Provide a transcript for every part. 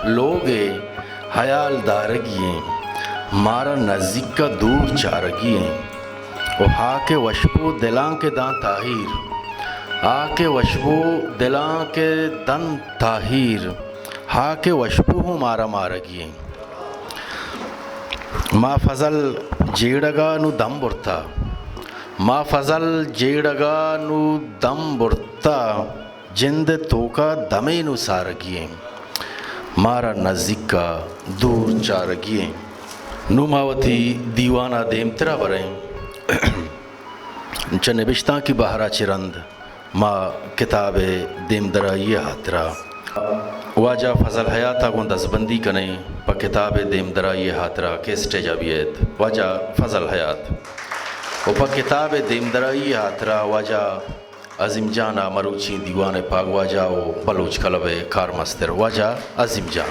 लोगे हयाल दारगिए मारा नज़दीक का दूर चारगिए ओ हाके वशबो दिलां के दां ताहीर आके वशबो दिलां के दन ताहीर हाके वशबो हूँ मारा मारगिए मा फजल जेड़गा नु दम बुरता मा फजल जेड़गा नु दम बुरता जिंद तोका दमे नु सारगिए मारा नज़दीक का दूर चारगिए नुमावती दीवाना देमतरा बरें च नबिश्ता की बहरा चिरंद माँ किताब देमदरा ये हातरा वाजा फजल हयाता को दसबंदी कने प किताब देमदरा ये हातरा के स्टेजाबियत वाजा फजल हयात और प किताब देमदरा ये हातरा वाजा अजीम जाना मरूची दीवान पाग वाजा ओ बलूच कलबे कार मस्तर वाजा अजीम जान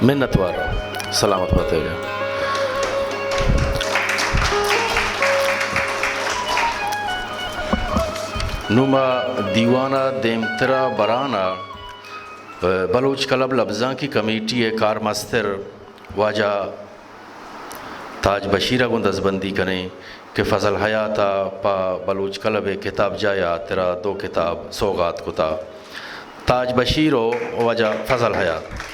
मिन्नतवार सलामत होते जा नुमा दीवाना देमतरा बराना बलूच क्लब लफ्ज़ां की कमेटी कार मस्तर वाजा ताज बशीरा को दसबंदी करें कि फ़जल हयाता पा बलूच क्लब किताब जाया तेरा दो किताब सौगात कुता ताज बशीरो वाजा फ़जल हयात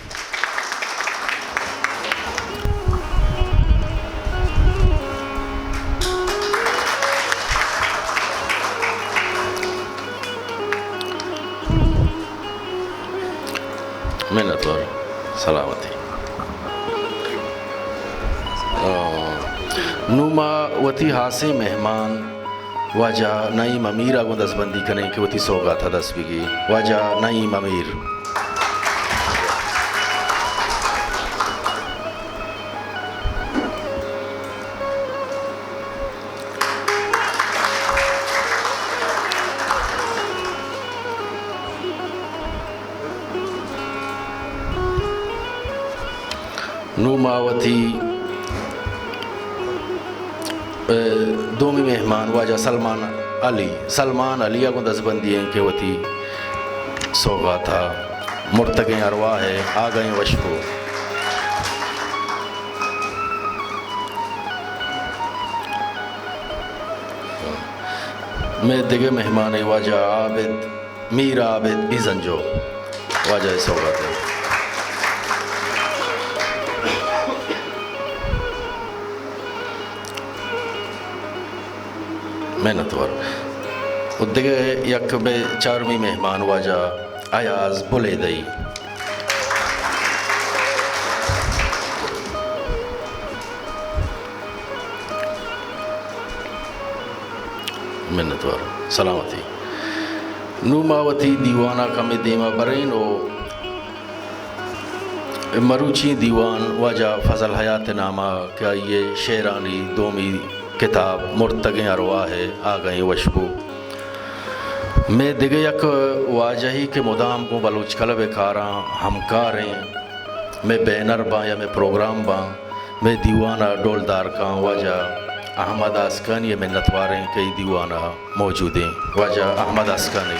मिन्नत और सलामती नुमा वती हासे मेहमान वाजा नईम अमीर आगो दसबंदी करें कि वती सौगात था दस बिगी वाजा नईम अमीर नुमावती दोमी मेहमान वाजा सलमान अली को दसबंदी हैं कि वती सोगा था मुर्तगे अरवा है आ गए वशको मैं दिगे मेहमान वाजा आबिद मीर आबिद इजंजो वाजा सोगा था मेहनतवर उद्दे यक बे चारवी मेहमान वाजा अयाज बुले दई मेहनतवर सलामती नुमावती दीवाना कमे देमा बरेनो मरूची दीवान वाजा फजल हयात नामा क्या ये शेरानी दोमी किताब मुर्तगे अरवा है आ गए वशबू मैं दिगे यक वाजही के मुदाम को बलूच कलब कारा हमकारें मैं बैनर बा या मैं प्रोग्राम बा मैं दीवाना डोलदार का वाजा अहमद आस्कानी में नतवारें कई दीवाना मौजूद हैं वाजा अहमद आस्कानी